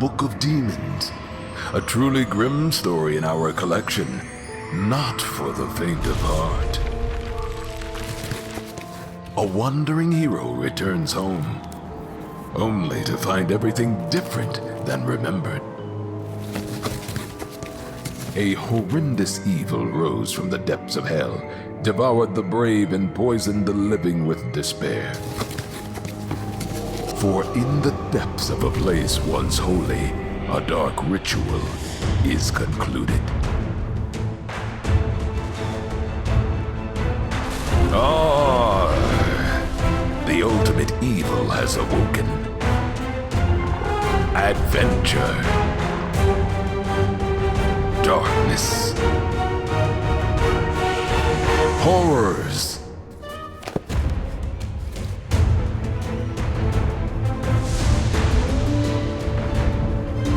Book of Demons. A truly grim story in our collection, not for the faint of heart. A wandering hero returns home, only to find everything different than remembered. A horrendous evil rose from the depths of hell, devoured the brave and poisoned the living with despair. For in the depths of a place once holy, a dark ritual is concluded. The ultimate evil has awoken. Adventure. Darkness. Horrors.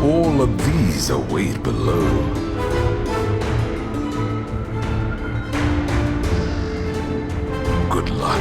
All of these await below. Good luck.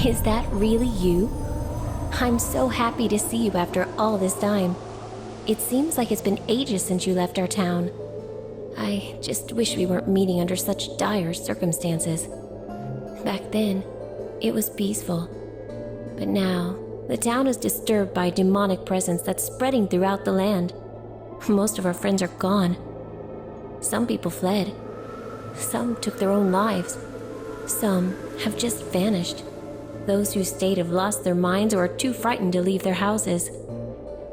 Is that really you? I'm so happy to see you after all this time. It seems like it's been ages since you left our town. I just wish we weren't meeting under such dire circumstances. Back then, it was peaceful. But now, the town is disturbed by a demonic presence that's spreading throughout the land. Most of our friends are gone. Some people fled. Some took their own lives. Some have just vanished. Those who stayed have lost their minds or are too frightened to leave their houses.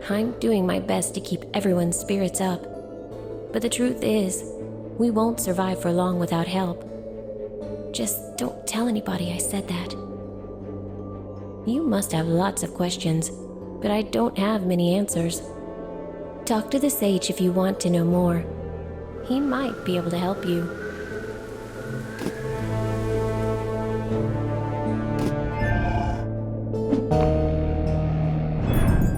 I'm doing my best to keep everyone's spirits up. But the truth is, we won't survive for long without help. Just don't tell anybody I said that. You must have lots of questions, but I don't have many answers. Talk to the sage if you want to know more. He might be able to help you.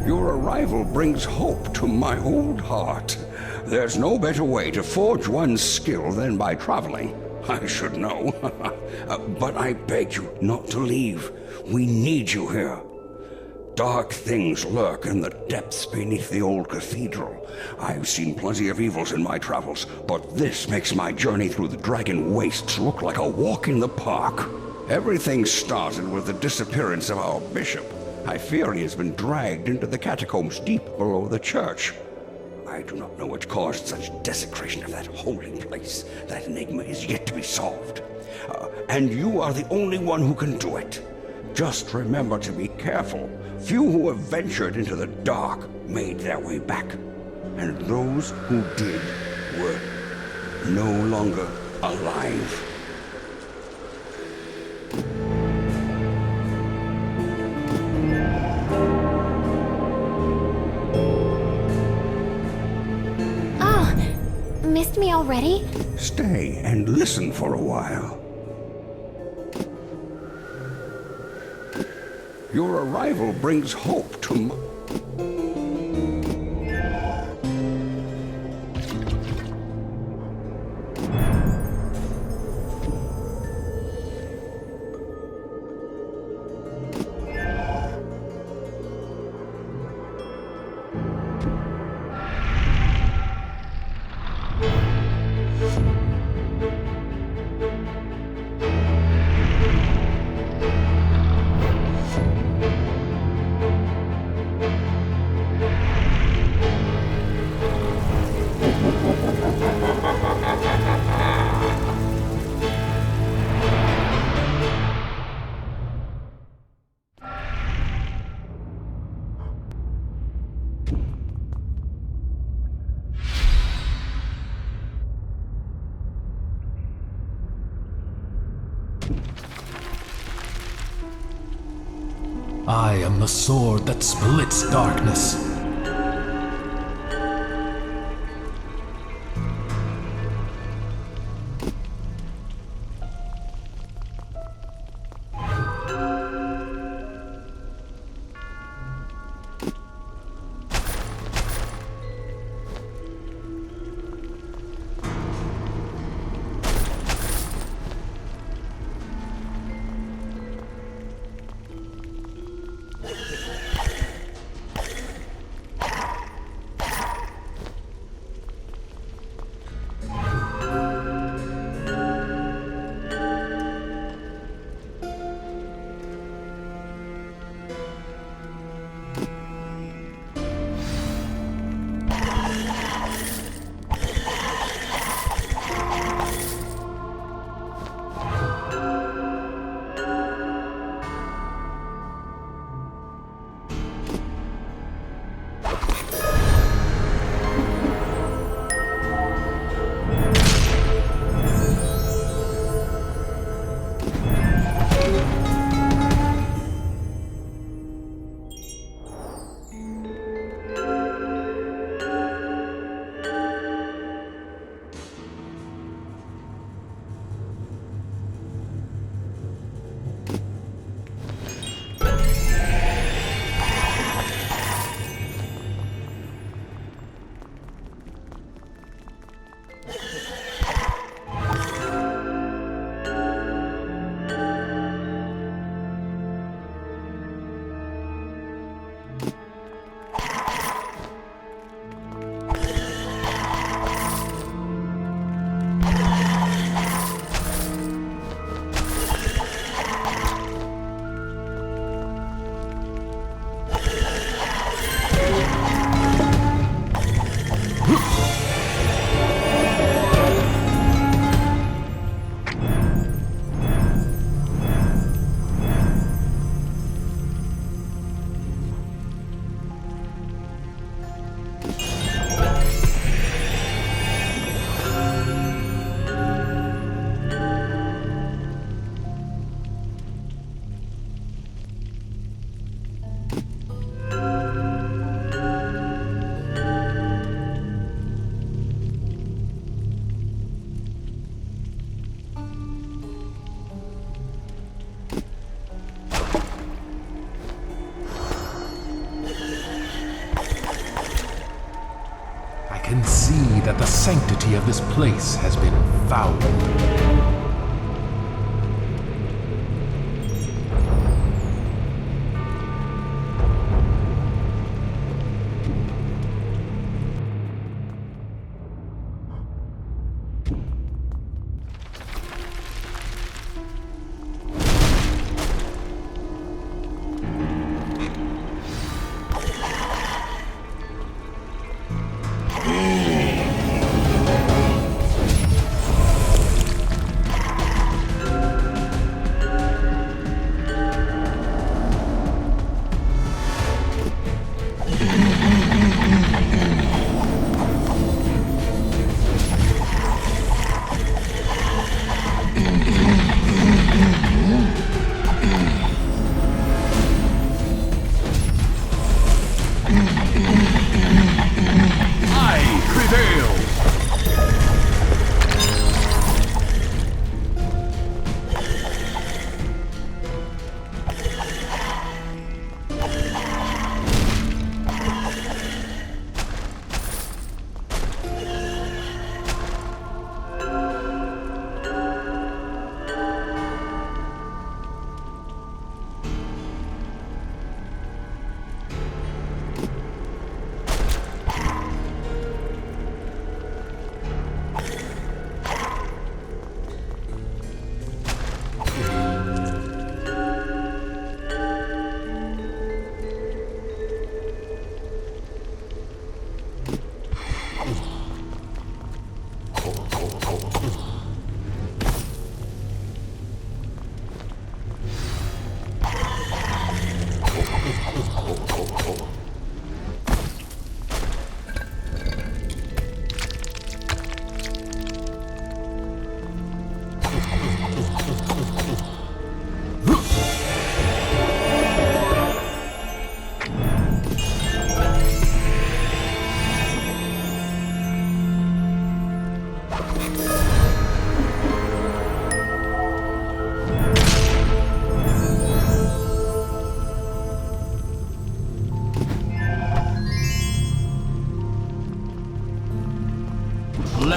Your arrival brings hope to my old heart. There's no better way to forge one's skill than by traveling. I should know. But I beg you not to leave. We need you here. Dark things lurk in the depths beneath the old cathedral. I've seen plenty of evils in my travels, but this makes my journey through the Dragon Wastes look like a walk in the park. Everything started with the disappearance of our bishop. I fear he has been dragged into the catacombs deep below the church. I do not know what caused such desecration of that holy place. That enigma is yet to be solved. And you are the only one who can do it. Just remember to be careful. Few who have ventured into the dark made their way back. And those who did were no longer alive. Missed me already? Stay and listen for a while. Your arrival brings hope to I am the sword that splits darkness. I can see that the sanctity of this place has been fouled.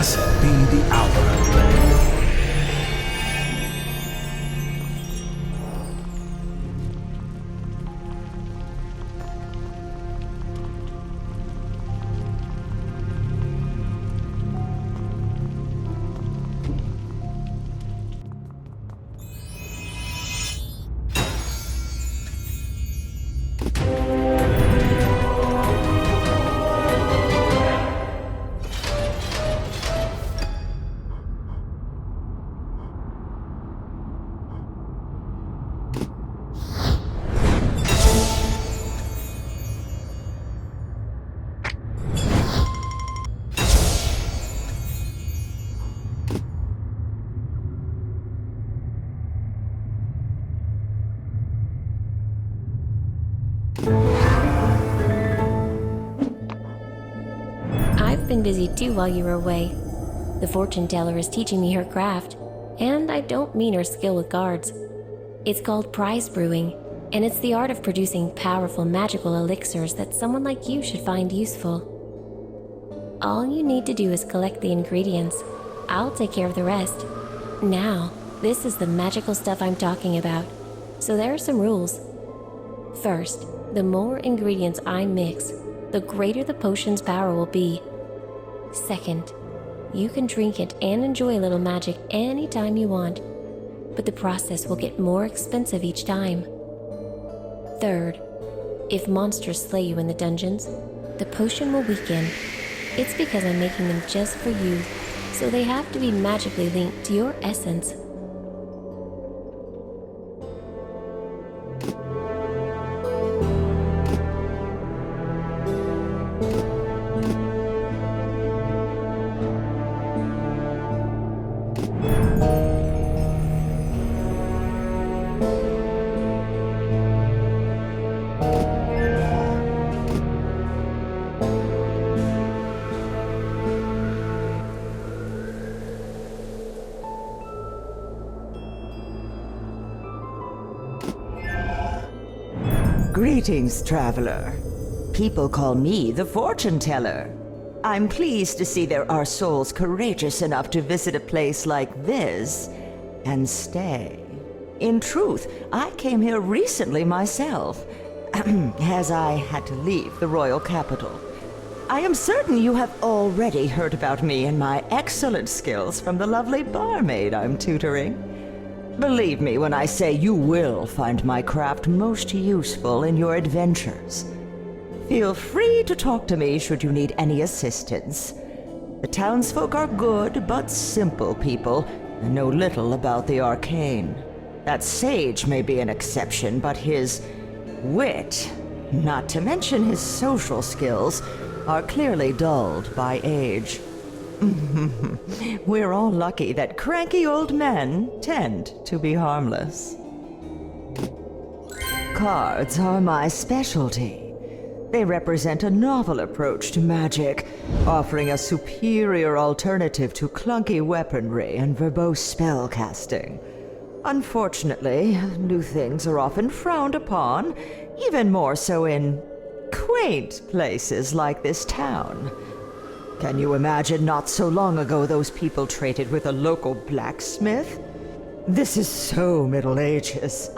Blessed be the hour. I've been busy too while you were away. The fortune teller is teaching me her craft, and I don't mean her skill with cards. It's called prize brewing, and it's the art of producing powerful magical elixirs that someone like you should find useful. All you need to do is collect the ingredients. I'll take care of the rest. Now, this is the magical stuff I'm talking about, so there are some rules. First, the more ingredients I mix, the greater the potion's power will be. Second, you can drink it and enjoy a little magic anytime you want, but the process will get more expensive each time. Third, if monsters slay you in the dungeons, the potion will weaken. It's because I'm making them just for you, so they have to be magically linked to your essence. Greetings, traveler. People call me the fortune teller. I'm pleased to see there are souls courageous enough to visit a place like this and stay. In truth, I came here recently myself, as I had to leave the royal capital. I am certain you have already heard about me and my excellent skills from the lovely barmaid I'm tutoring. Believe me when I say you will find my craft most useful in your adventures. Feel free to talk to me should you need any assistance. The townsfolk are good but simple people and know little about the arcane. That sage may be an exception, but his wit, not to mention his social skills, are clearly dulled by age. We're all lucky that cranky old men tend to be harmless. Cards are my specialty. They represent a novel approach to magic, offering a superior alternative to clunky weaponry and verbose spellcasting. Unfortunately, new things are often frowned upon, even more so in quaint places like this town. Can you imagine not so long ago those people traded with a local blacksmith? This is so Middle Ages.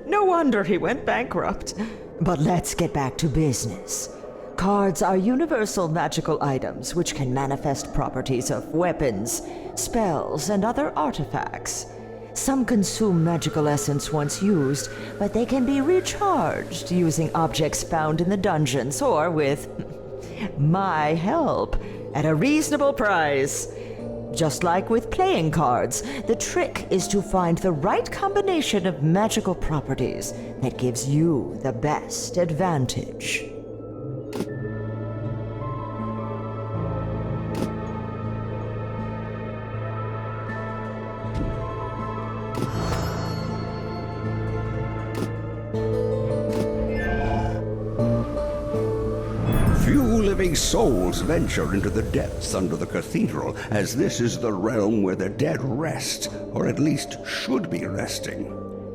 No wonder he went bankrupt. But let's get back to business. Cards are universal magical items which can manifest properties of weapons, spells, and other artifacts. Some consume magical essence once used, but they can be recharged using objects found in the dungeons or with my help at a reasonable price. Just like with playing cards, the trick is to find the right combination of magical properties that gives you the best advantage. Living souls venture into the depths under the cathedral, as this is the realm where the dead rest, or at least should be resting.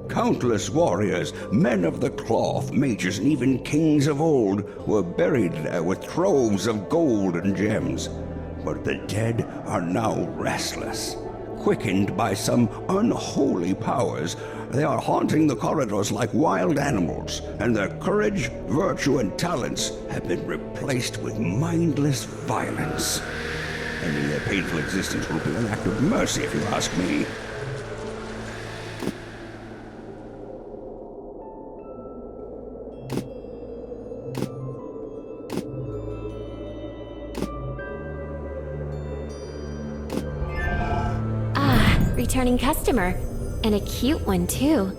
Countless warriors, men of the cloth, mages, and even kings of old were buried there with troves of gold and gems. But the dead are now restless. Quickened by some unholy powers, they are haunting the corridors like wild animals, and their courage, virtue, and talents have been replaced with mindless violence. Ending their painful existence will be an act of mercy, if you ask me. Returning customer. And a cute one, too.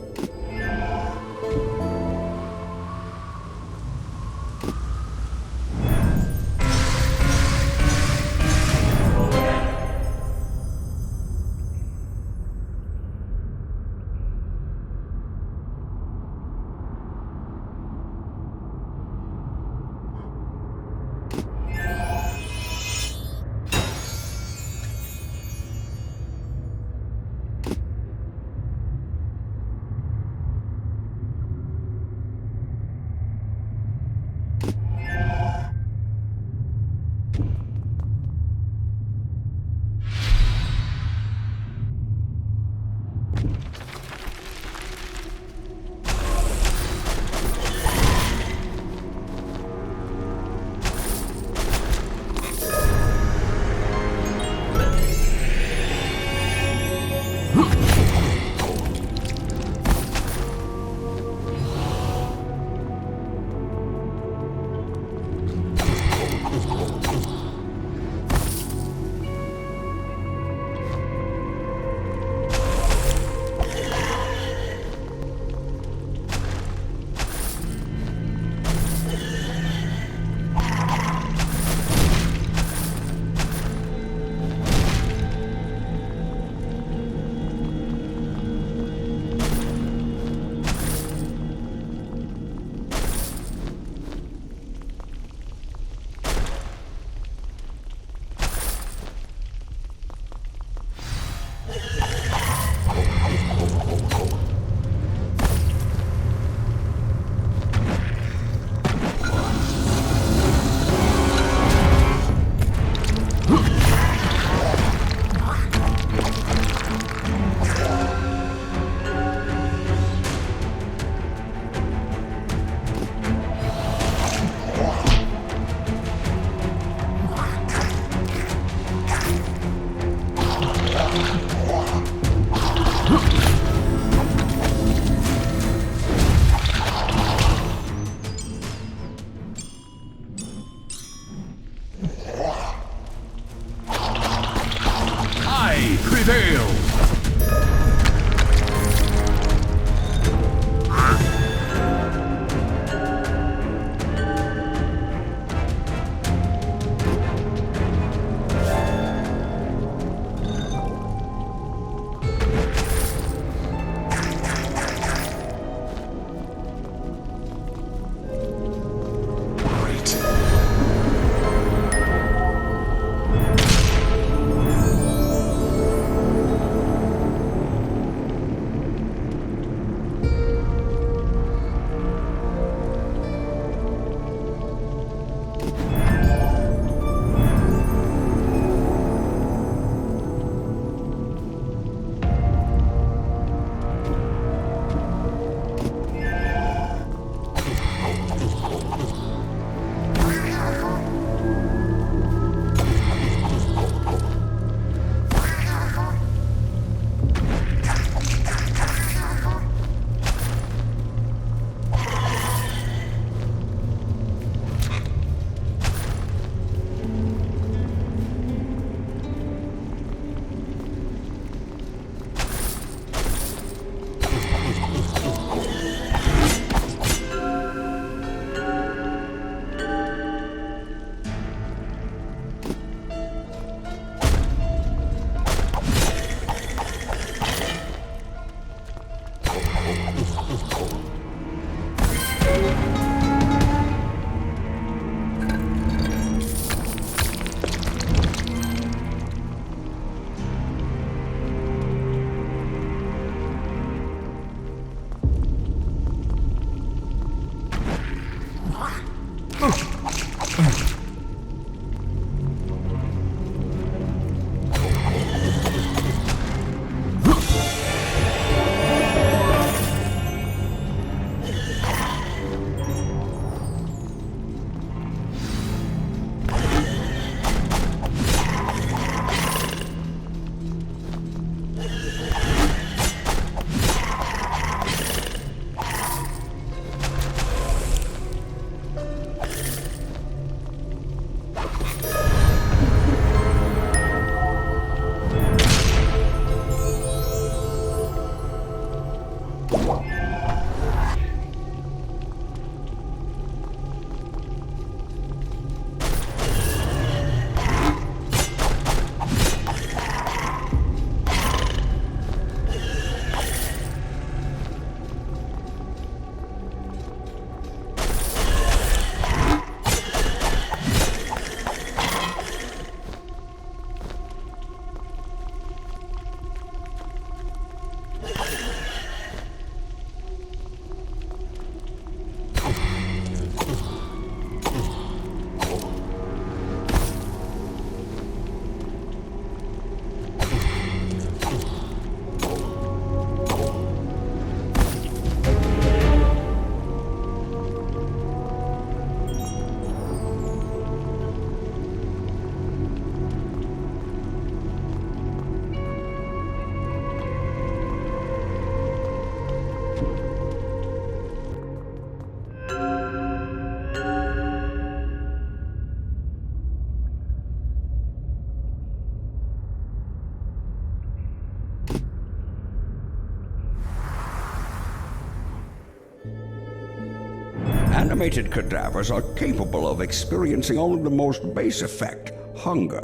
animated cadavers are capable of experiencing only the most base effect, hunger.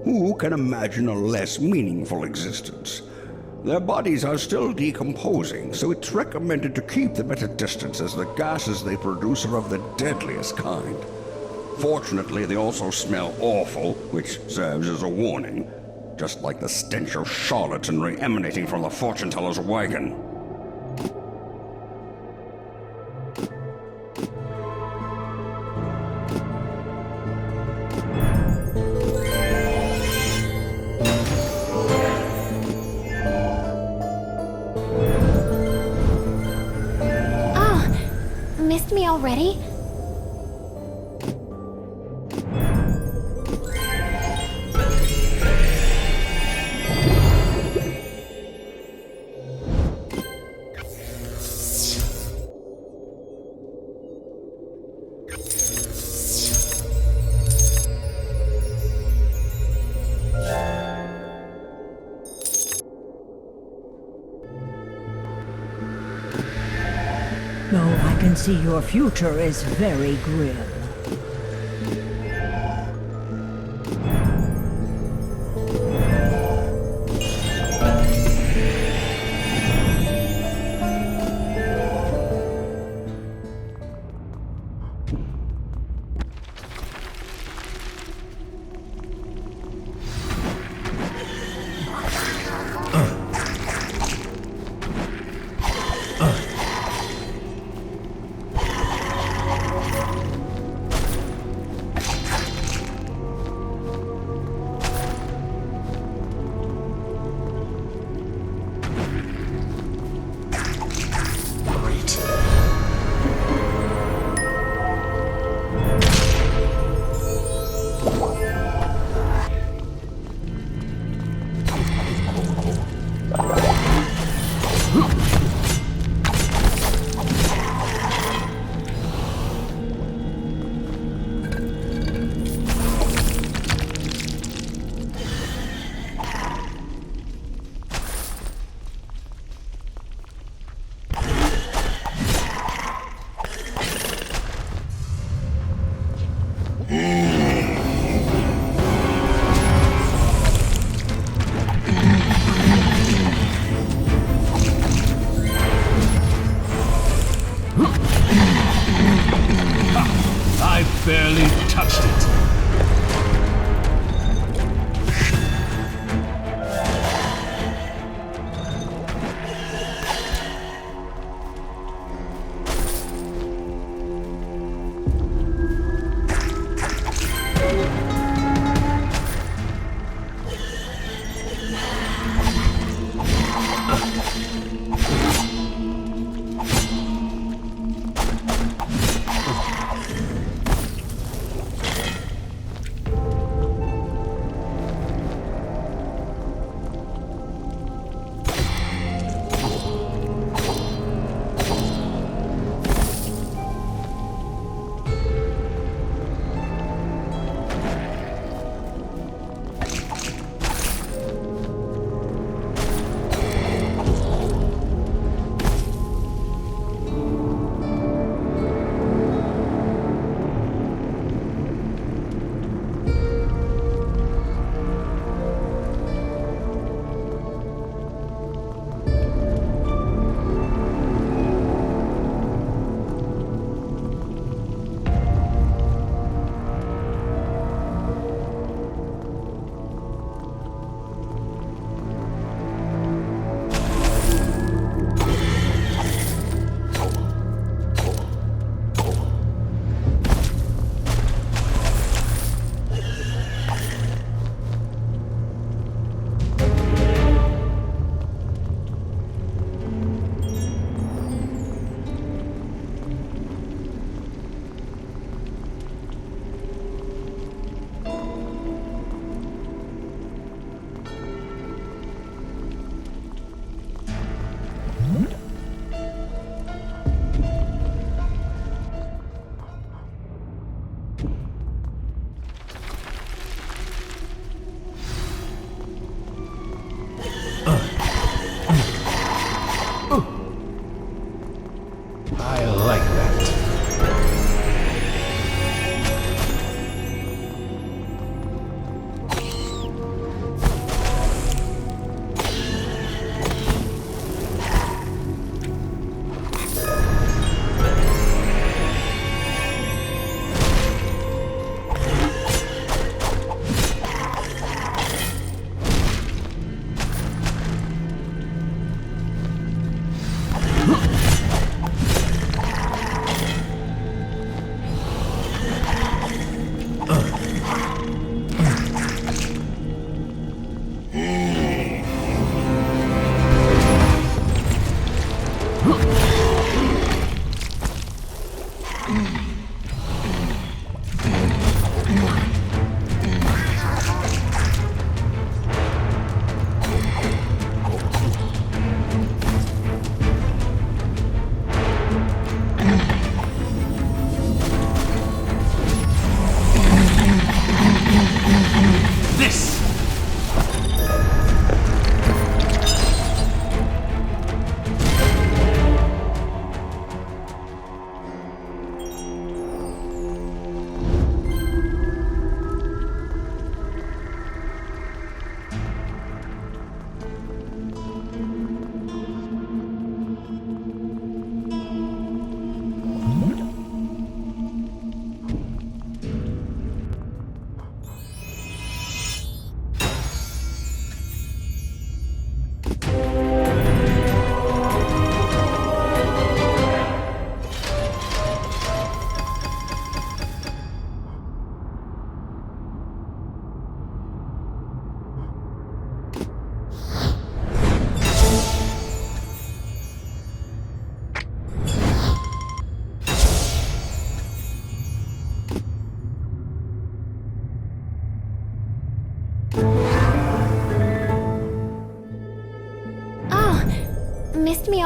Who can imagine a less meaningful existence? Their bodies are still decomposing, so it's recommended to keep them at a distance as the gases they produce are of the deadliest kind. Fortunately, they also smell awful, which serves as a warning, just like the stench of charlatanry emanating from the fortune-teller's wagon. Missed me already? No, I can see your future is very grim. I barely touched it.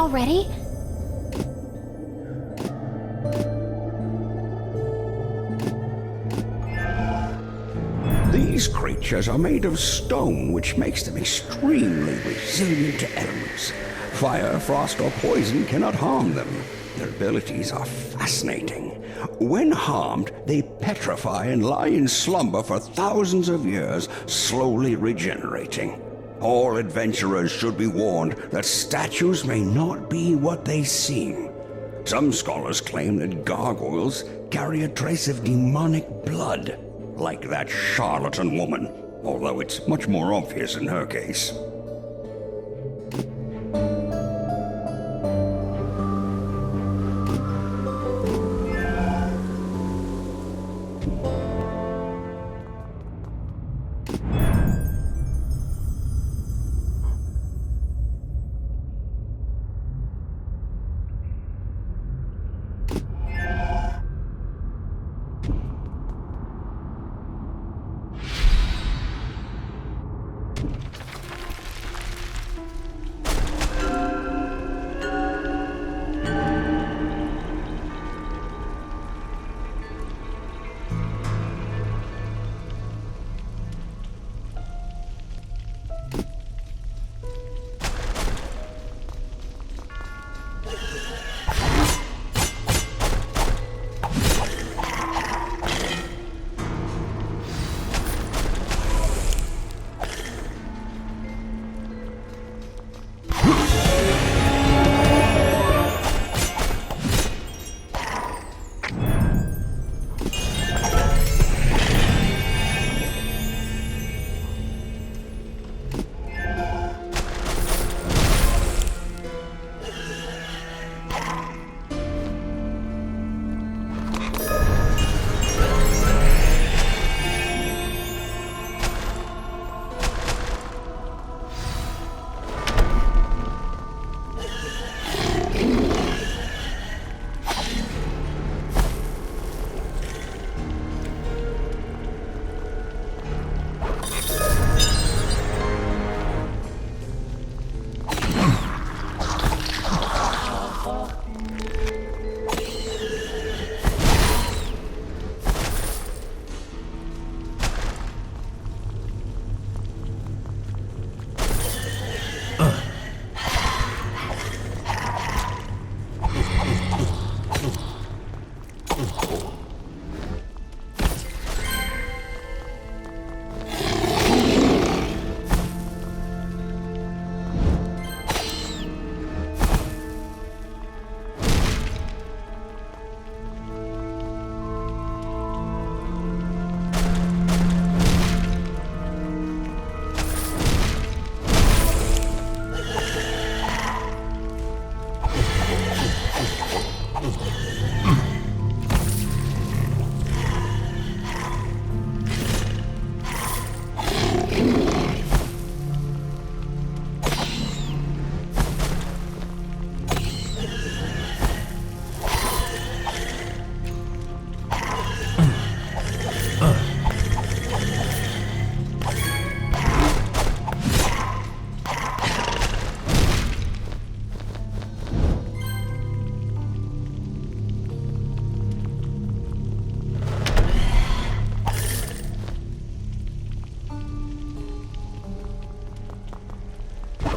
already? These creatures are made of stone, which makes them extremely resilient to elements. Fire, frost, or poison cannot harm them. Their abilities are fascinating. When harmed, they petrify and lie in slumber for thousands of years, slowly regenerating. All adventurers should be warned that statues may not be what they seem. Some scholars claim that gargoyles carry a trace of demonic blood, like that charlatan woman, although it's much more obvious in her case.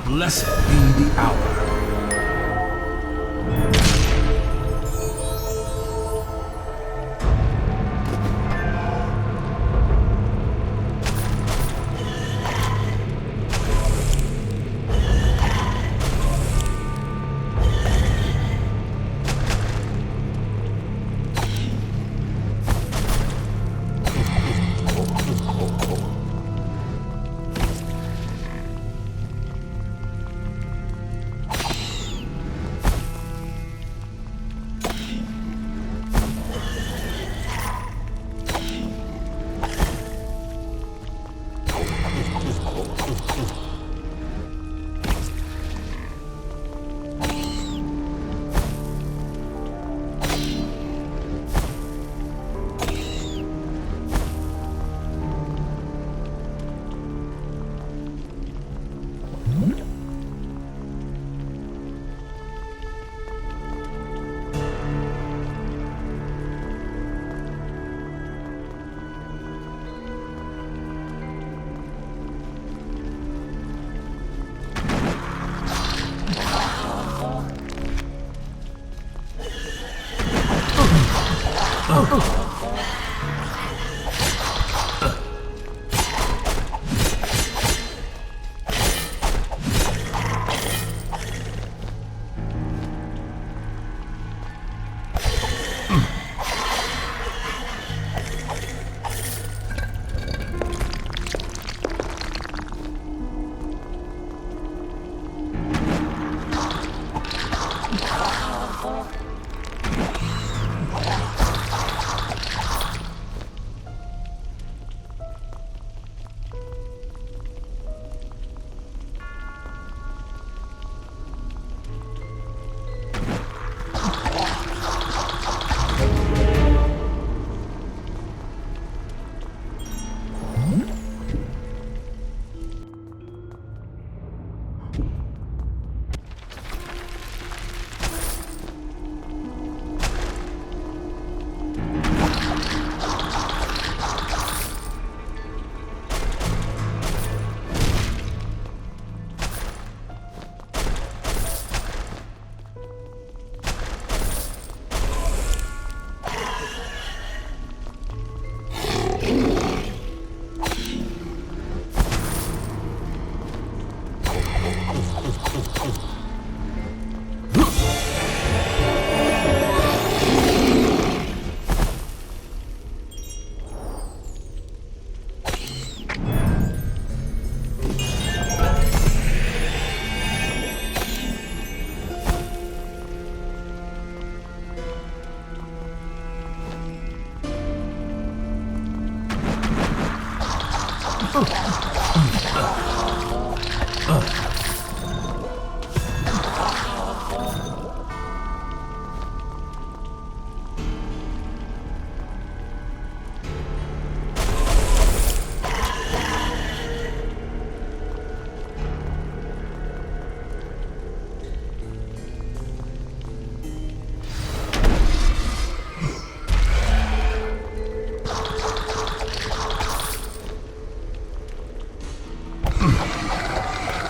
Blessed be the hour.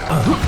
Uh-huh.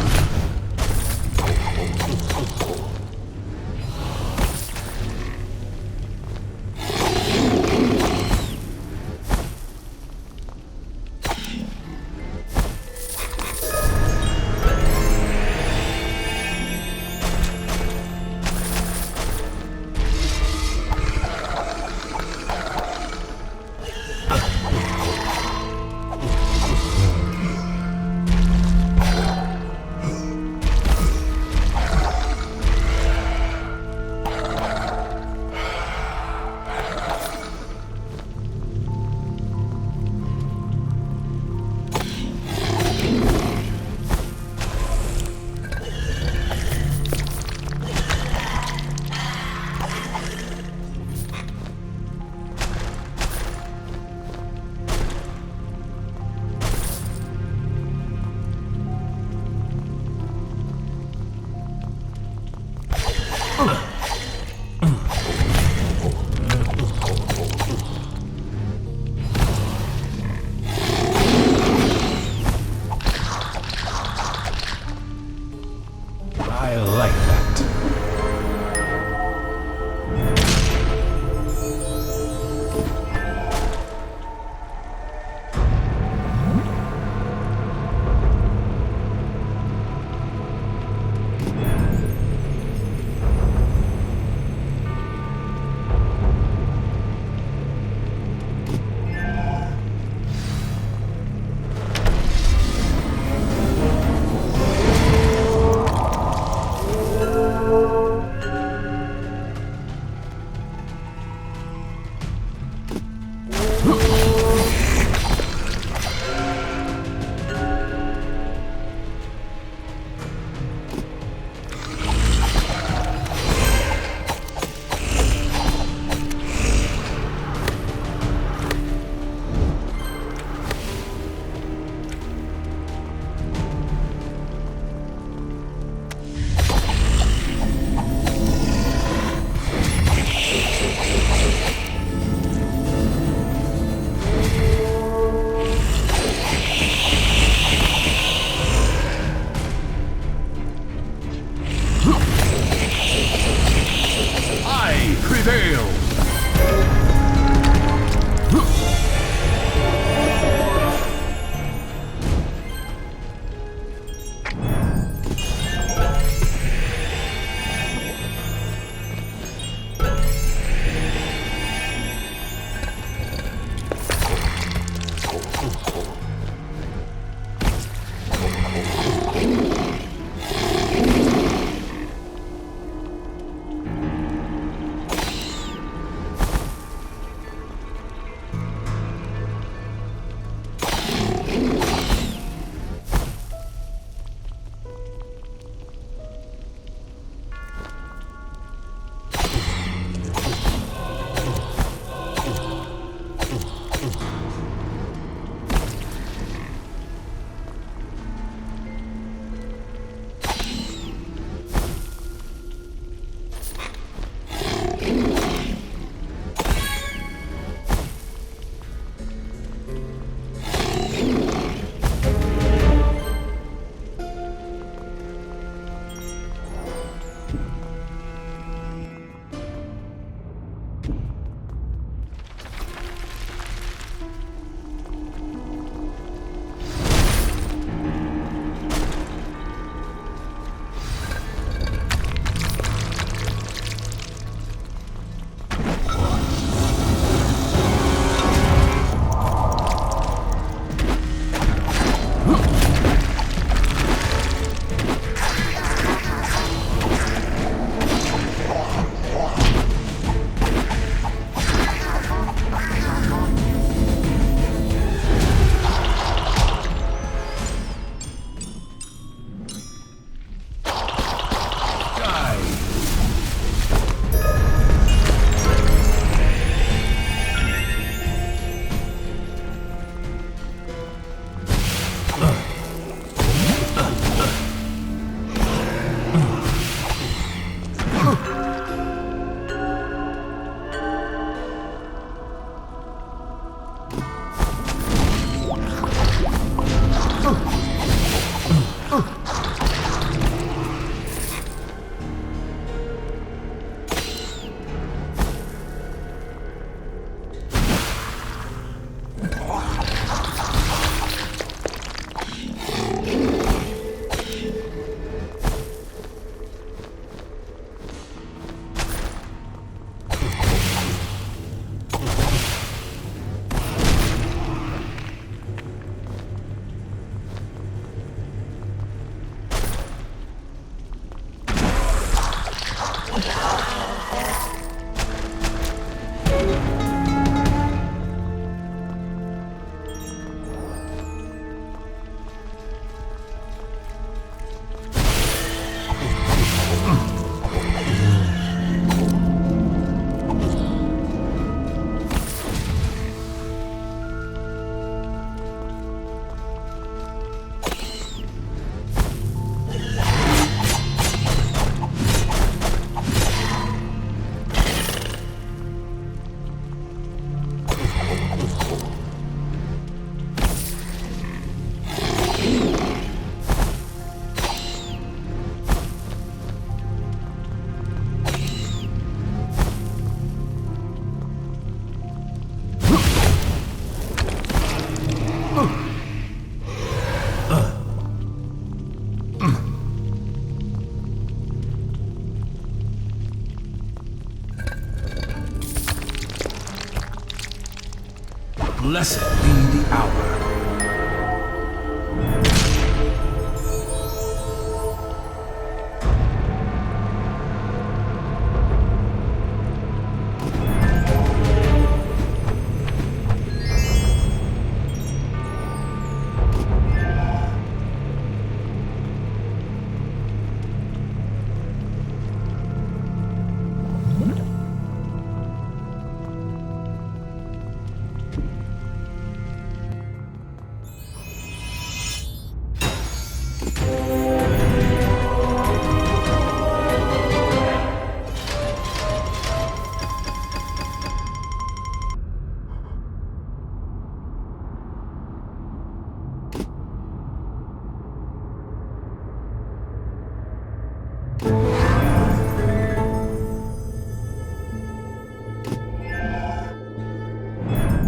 Blessed be the hour.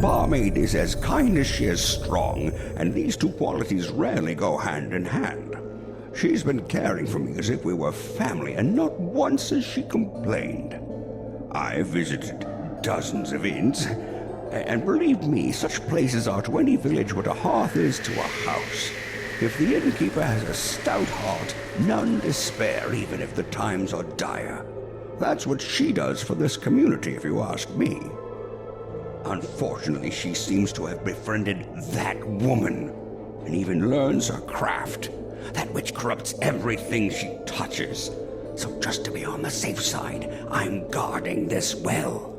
Barmaid is as kind as she is strong, and these two qualities rarely go hand in hand. She's been caring for me as if we were family, and not once has she complained. I've visited dozens of inns, and believe me, such places are to any village what a hearth is to a house. If the innkeeper has a stout heart, none despair even if the times are dire. That's what she does for this community, if you ask me. Unfortunately, she seems to have befriended that woman, and even learns her craft, that which corrupts everything she touches. So just to be on the safe side, I'm guarding this well.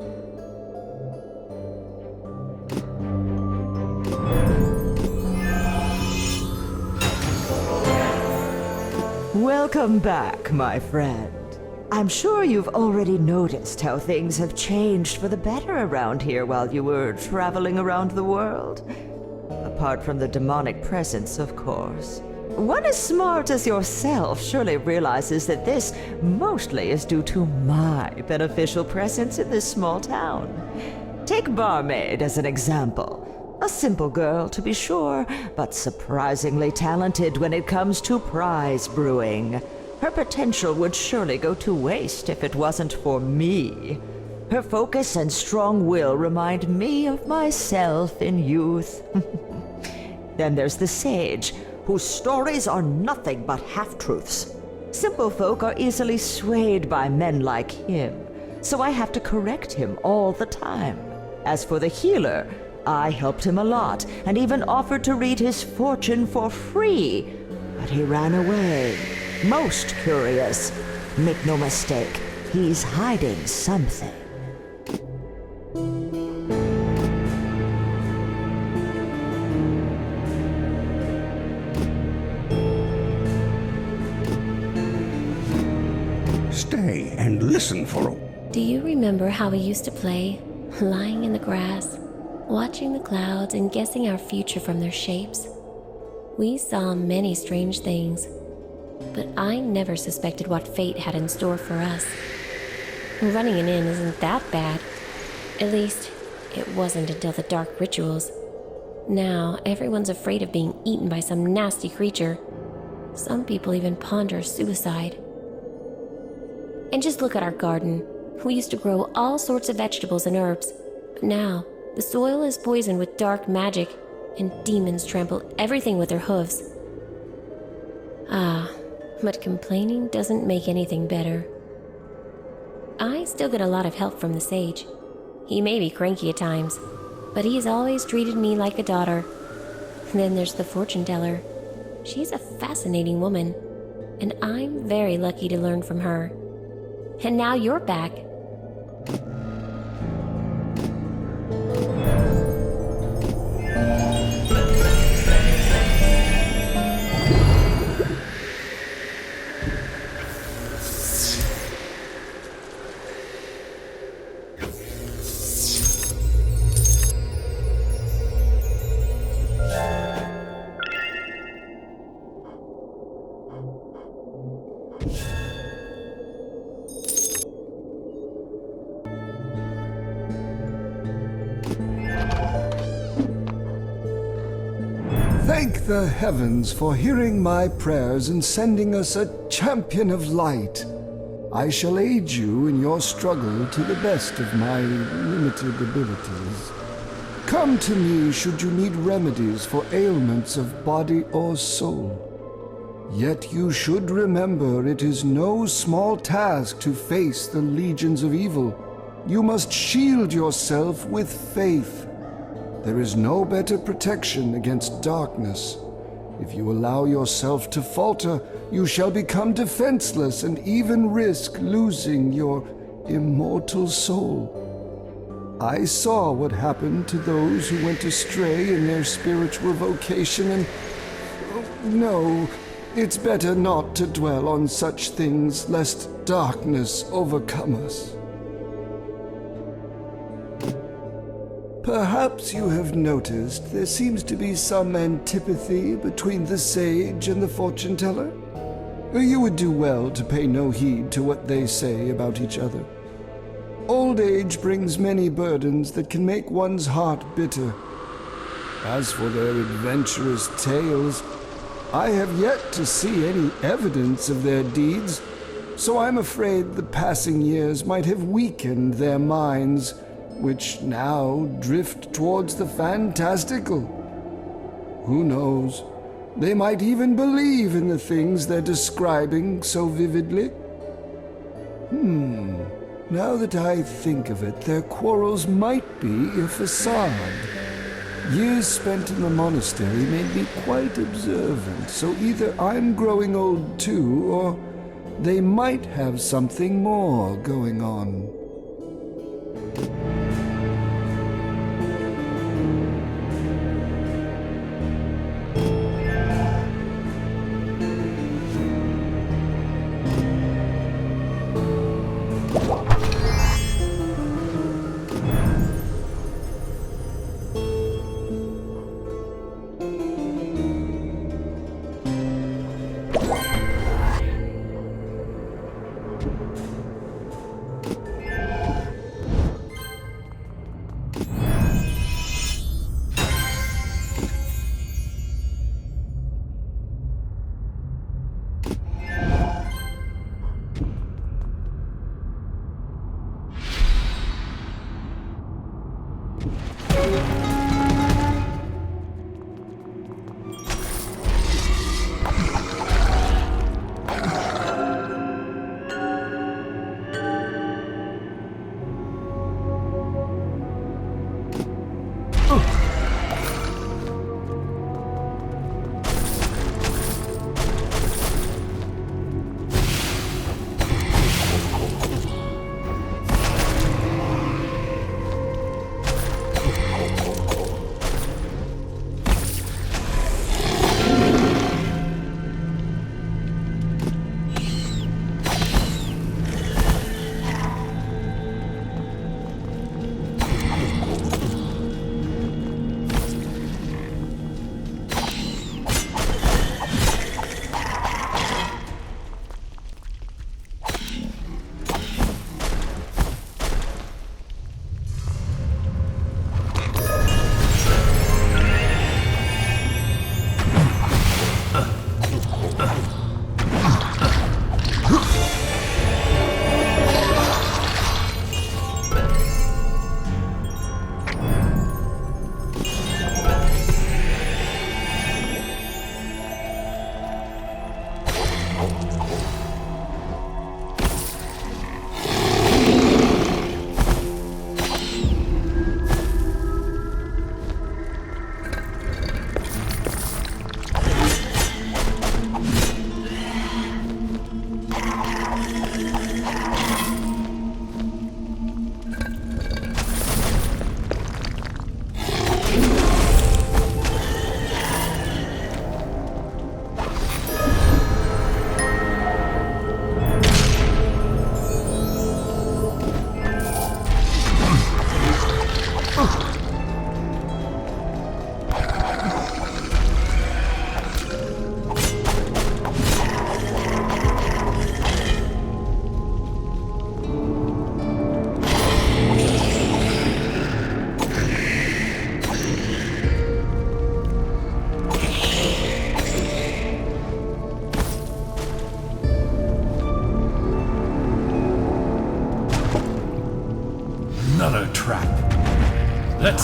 Welcome back, my friend. I'm sure you've already noticed how things have changed for the better around here while you were traveling around the world. Apart from the demonic presence, of course. One as smart as yourself surely realizes that this mostly is due to my beneficial presence in this small town. Take Barmaid as an example. A simple girl, to be sure, but surprisingly talented when it comes to prize brewing. Her potential would surely go to waste if it wasn't for me. Her focus and strong will remind me of myself in youth. Then there's the sage, whose stories are nothing but half-truths. Simple folk are easily swayed by men like him, so I have to correct him all the time. As for the healer, I helped him a lot, and even offered to read his fortune for free, but he ran away. Most curious. Make no mistake, he's hiding something. Stay and listen for a... Do you remember how we used to play, lying in the grass, Watching the clouds and guessing our future from their shapes, we saw many strange things, but I never suspected what fate had in store for us. Running an inn isn't that bad. At least, it wasn't until the dark rituals. Now, everyone's afraid of being eaten by some nasty creature. Some people even ponder suicide. And just look at our garden. We used to grow all sorts of vegetables and herbs, but now the soil is poisoned with dark magic, and demons trample everything with their hooves. But complaining doesn't make anything better. I still get a lot of help from the sage. He may be cranky at times, but he's always treated me like a daughter. Then there's the fortune teller. She's a fascinating woman, and I'm very lucky to learn from her. And now you're back. Thank the heavens for hearing my prayers and sending us a champion of light. I shall aid you in your struggle to the best of my limited abilities. Come to me should you need remedies for ailments of body or soul. Yet you should remember it is no small task to face the legions of evil. You must shield yourself with faith. There is no better protection against darkness. If you allow yourself to falter, you shall become defenseless and even risk losing your immortal soul. I saw what happened to those who went astray in their spiritual vocation, and no, it's better not to dwell on such things lest darkness overcome us. Perhaps you have noticed there seems to be some antipathy between the sage and the fortune teller. You would do well to pay no heed to what they say about each other. Old age brings many burdens that can make one's heart bitter. As for their adventurous tales, I have yet to see any evidence of their deeds, so I'm afraid the passing years might have weakened their minds, which now drift towards the fantastical. Who knows? They might even believe in the things they're describing so vividly. Now that I think of it, their quarrels might be a facade. Years spent in the monastery made me quite observant, so either I'm growing old too, or they might have something more going on.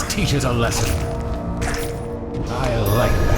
Let's teach it a lesson. I like that.